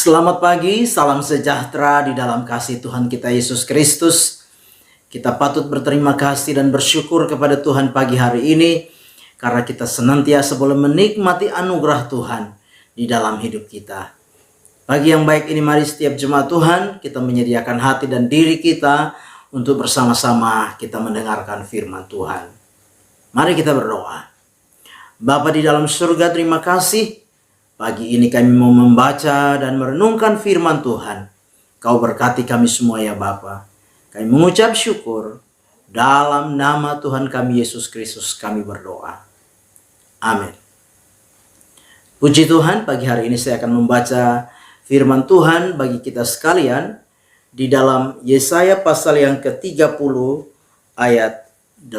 Selamat pagi, salam sejahtera di dalam kasih Tuhan kita Yesus Kristus. Kita patut berterima kasih dan bersyukur kepada Tuhan pagi hari ini karena kita senantiasa boleh menikmati anugerah Tuhan di dalam hidup kita. Pagi yang baik ini, mari setiap jemaat Tuhan kita menyediakan hati dan diri kita untuk bersama-sama kita mendengarkan firman Tuhan. Mari kita berdoa. Bapa di dalam surga, terima kasih. Pagi ini kami mau membaca dan merenungkan firman Tuhan. Kau berkati kami semua ya Bapa. Kami mengucap syukur. Dalam nama Tuhan kami Yesus Kristus kami berdoa. Amin. Puji Tuhan, pagi hari ini saya akan membaca firman Tuhan bagi kita sekalian di dalam Yesaya pasal yang ke-30 ayat 18.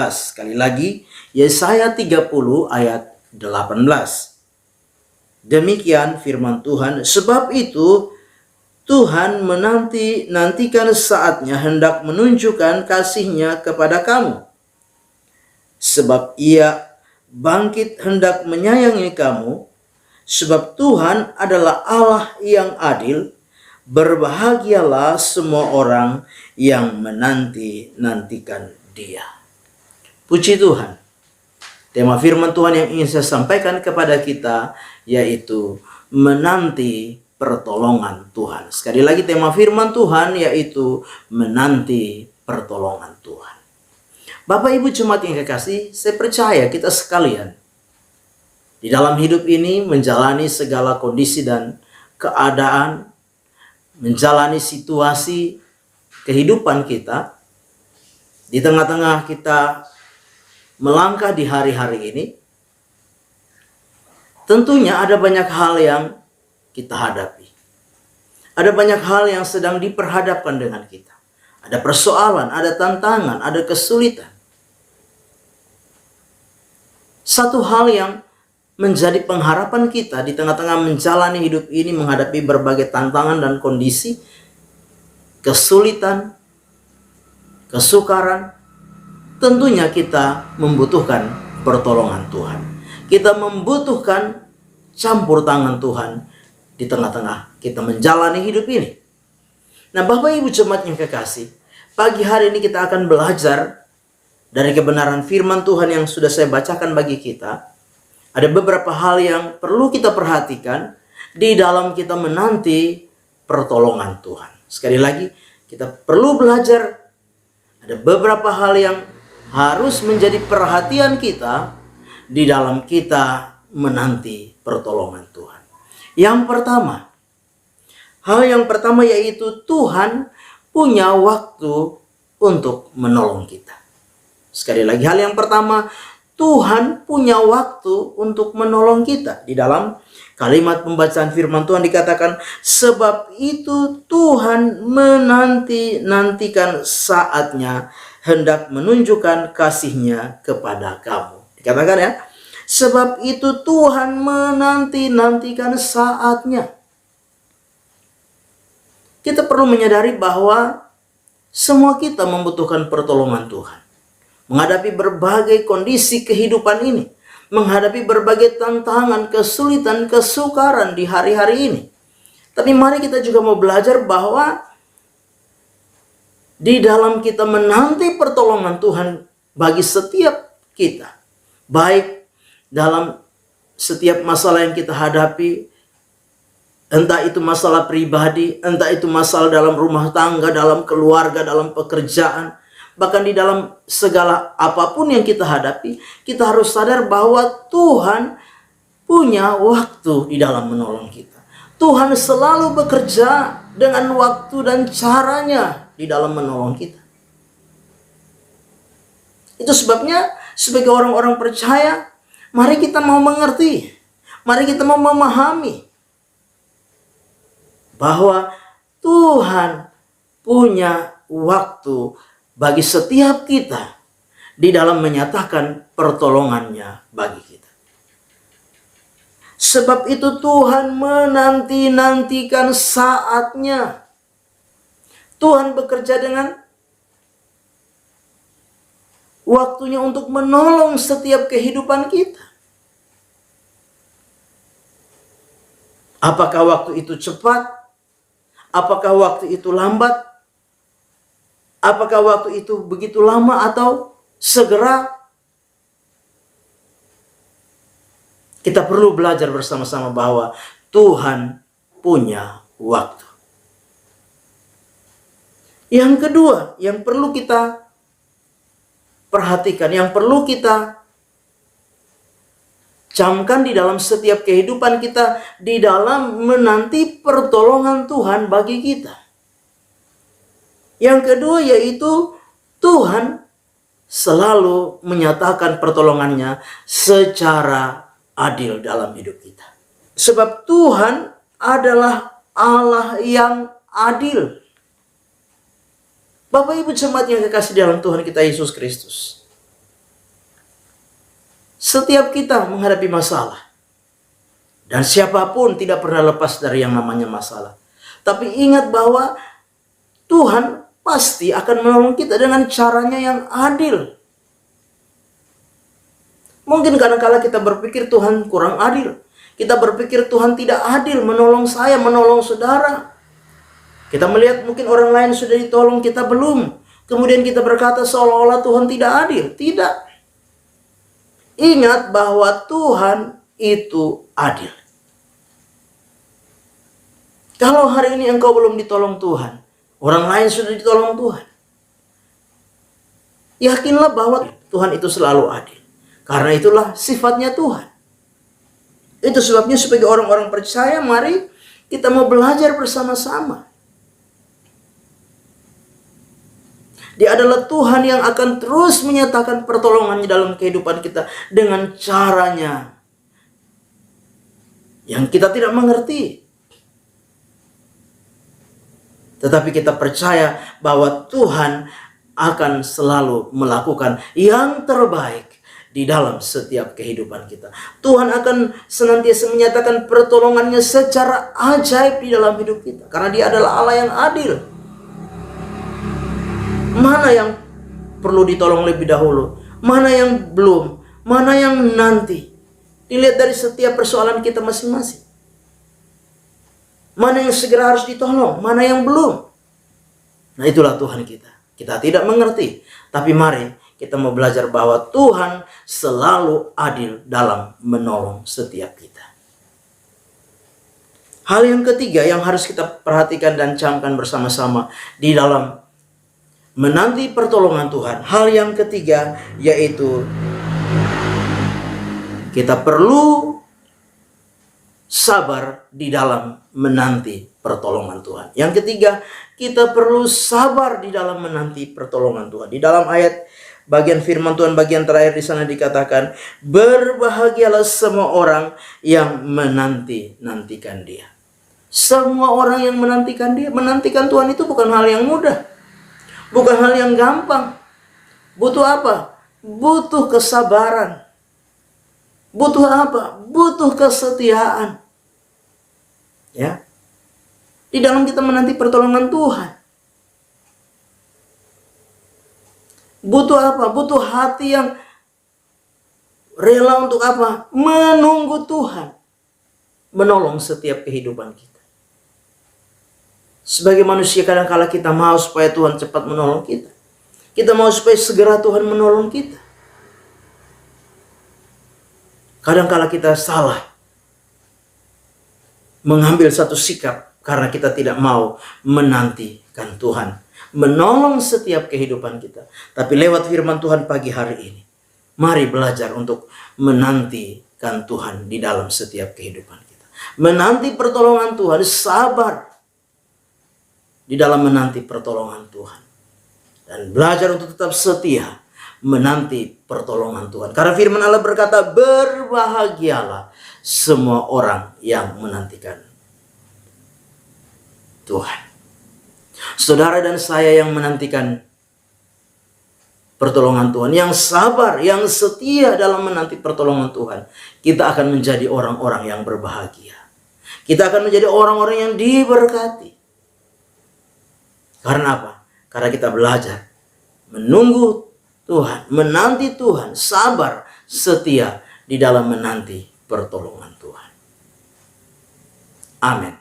Sekali lagi, Yesaya 30 ayat 18. Demikian firman Tuhan, sebab itu Tuhan menantikan saatnya hendak menunjukkan kasih-Nya kepada kamu. Sebab Ia bangkit hendak menyayangi kamu, sebab Tuhan adalah Allah yang adil. Berbahagialah semua orang yang menanti-nantikan Dia. Puji Tuhan. Tema firman Tuhan yang ingin saya sampaikan kepada kita yaitu menanti pertolongan Tuhan. Sekali lagi tema firman Tuhan yaitu menanti pertolongan Tuhan. Bapak Ibu jemaat yang kekasih, saya percaya kita sekalian di dalam hidup ini menjalani segala kondisi dan keadaan, menjalani situasi kehidupan kita, di tengah-tengah kita melangkah di hari-hari ini, tentunya ada banyak hal yang kita hadapi. Ada banyak hal yang sedang diperhadapkan dengan kita. Ada persoalan, ada tantangan, ada kesulitan. Satu hal yang menjadi pengharapan kita di tengah-tengah menjalani hidup ini, menghadapi berbagai tantangan dan kondisi, kesulitan, kesukaran, tentunya kita membutuhkan pertolongan Tuhan. Kita membutuhkan campur tangan Tuhan di tengah-tengah kita menjalani hidup ini. Nah, Bapak Ibu jemaat yang kekasih, pagi hari ini kita akan belajar dari kebenaran firman Tuhan yang sudah saya bacakan bagi kita. Ada beberapa hal yang perlu kita perhatikan di dalam kita menanti pertolongan Tuhan. Sekali lagi, kita perlu belajar. Ada beberapa hal yang harus menjadi perhatian kita di dalam kita menanti pertolongan Tuhan. Hal yang pertama yaitu Tuhan punya waktu untuk menolong kita. Sekali lagi, hal yang pertama, Tuhan punya waktu untuk menolong kita. Di dalam kalimat pembacaan firman Tuhan dikatakan, sebab itu Tuhan menanti-nantikan saatnya hendak menunjukkan kasih-Nya kepada kamu. Dikatakan ya, sebab itu Tuhan menanti-nantikan saatnya. Kita perlu menyadari bahwa semua kita membutuhkan pertolongan Tuhan. Menghadapi berbagai kondisi kehidupan ini, menghadapi berbagai tantangan, kesulitan, kesukaran di hari-hari ini. Tapi mari kita juga mau belajar bahwa di dalam kita menanti pertolongan Tuhan bagi setiap kita, baik dalam setiap masalah yang kita hadapi, entah itu masalah pribadi, entah itu masalah dalam rumah tangga, dalam keluarga, dalam pekerjaan, bahkan di dalam segala apapun yang kita hadapi, kita harus sadar bahwa Tuhan punya waktu di dalam menolong kita. Tuhan selalu bekerja dengan waktu dan caranya di dalam menolong kita. Itu sebabnya sebagai orang-orang percaya, mari kita mau mengerti, mari kita mau memahami bahwa Tuhan punya waktu bagi setiap kita di dalam menyatakan pertolongannya bagi kita. Sebab itu Tuhan menanti-nantikan saatnya. Tuhan bekerja dengan waktunya untuk menolong setiap kehidupan kita. Apakah waktu itu cepat? Apakah waktu itu lambat? Apakah waktu itu begitu lama atau segera? Kita perlu belajar bersama-sama bahwa Tuhan punya waktu. Yang kedua, yang perlu kita perhatikan, yang perlu kita camkan di dalam setiap kehidupan kita, di dalam menanti pertolongan Tuhan bagi kita. Yang kedua yaitu Tuhan selalu menyatakan pertolongannya secara adil dalam hidup kita. Sebab Tuhan adalah Allah yang adil. Bapak Ibu jemaat yang kekasih dalam Tuhan kita Yesus Kristus. Setiap kita menghadapi masalah. Dan siapapun tidak pernah lepas dari yang namanya masalah. Tapi ingat bahwa Tuhan pasti akan menolong kita dengan caranya yang adil. Mungkin kadang-kala kita berpikir Tuhan kurang adil. Kita berpikir Tuhan tidak adil menolong saya, menolong saudara. Kita melihat mungkin orang lain sudah ditolong, kita belum. Kemudian kita berkata seolah-olah Tuhan tidak adil. Tidak. Ingat bahwa Tuhan itu adil. Kalau hari ini engkau belum ditolong Tuhan, orang lain sudah ditolong Tuhan, yakinlah bahwa Tuhan itu selalu adil. Karena itulah sifatnya Tuhan. Itu sebabnya sebagai orang-orang percaya, mari kita mau belajar bersama-sama. Dia adalah Tuhan yang akan terus menyatakan pertolongannya dalam kehidupan kita dengan caranya yang kita tidak mengerti. Tetapi kita percaya bahwa Tuhan akan selalu melakukan yang terbaik di dalam setiap kehidupan kita. Tuhan akan senantiasa menyatakan pertolongannya secara ajaib di dalam hidup kita. Karena Dia adalah Allah yang adil. Mana yang perlu ditolong lebih dahulu? Mana yang belum? Mana yang nanti? Dilihat dari setiap persoalan kita masing-masing. Mana yang segera harus ditolong? Mana yang belum? Nah, itulah Tuhan kita. Kita tidak mengerti. Tapi mari kita mau belajar bahwa Tuhan selalu adil dalam menolong setiap kita. Hal yang ketiga yang harus kita perhatikan dan camkan bersama-sama di dalam menanti pertolongan Tuhan. Hal yang ketiga yaitu kita perlu sabar di dalam menanti pertolongan Tuhan. Yang ketiga, kita perlu sabar di dalam menanti pertolongan Tuhan. Di dalam ayat bagian firman Tuhan bagian terakhir di sana dikatakan, berbahagialah semua orang yang menantikan Dia. Semua orang yang menantikan Dia, menantikan Tuhan itu bukan hal yang mudah. Bukan hal yang gampang. Butuh apa? Butuh kesabaran. Butuh apa? Butuh kesetiaan. Ya. Di dalam kita menanti pertolongan Tuhan. Butuh apa? Butuh hati yang rela untuk apa? Menunggu Tuhan menolong setiap kehidupan kita. Sebagai manusia kadang-kala kita mau supaya Tuhan cepat menolong kita. Kita mau supaya segera Tuhan menolong kita. Kadang-kala kita salah mengambil satu sikap karena kita tidak mau menantikan Tuhan menolong setiap kehidupan kita. Tapi lewat firman Tuhan pagi hari ini, mari belajar untuk menantikan Tuhan di dalam setiap kehidupan kita. Menanti pertolongan Tuhan, sabar di dalam menanti pertolongan Tuhan. Dan belajar untuk tetap setia menanti pertolongan Tuhan. Karena firman Allah berkata, berbahagialah semua orang yang menantikan Tuhan. Saudara dan saya yang menantikan pertolongan Tuhan, yang sabar, yang setia dalam menanti pertolongan Tuhan, kita akan menjadi orang-orang yang berbahagia. Kita akan menjadi orang-orang yang diberkati. Karena apa? Karena kita belajar menunggu Tuhan, menanti Tuhan, sabar, setia di dalam menanti pertolongan Tuhan. Amin.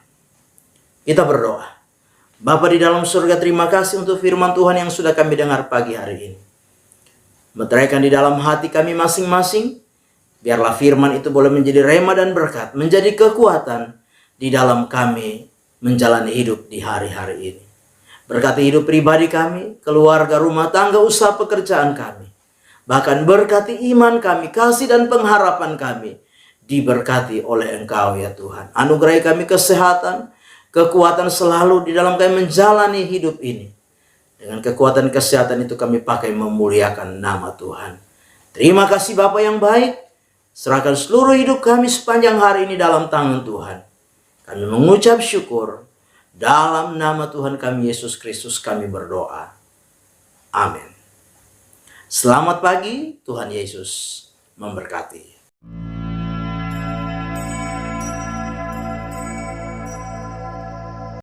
Kita berdoa. Bapa di dalam surga, terima kasih untuk firman Tuhan yang sudah kami dengar pagi hari ini. Meteraikan di dalam hati kami masing-masing. Biarlah firman itu boleh menjadi rema dan berkat, menjadi kekuatan di dalam kami menjalani hidup di hari-hari ini. Berkati hidup pribadi kami, keluarga, rumah tangga, usaha pekerjaan kami. Bahkan berkati iman kami, kasih dan pengharapan kami. Diberkati oleh Engkau ya Tuhan. Anugerai kami kesehatan, kekuatan selalu di dalam kami menjalani hidup ini. Dengan kekuatan kesehatan itu kami pakai memuliakan nama Tuhan. Terima kasih Bapa yang baik. Serahkan seluruh hidup kami sepanjang hari ini dalam tangan Tuhan. Kami mengucap syukur. Dalam nama Tuhan kami Yesus Kristus kami berdoa. Amin. Selamat pagi, Tuhan Yesus memberkati.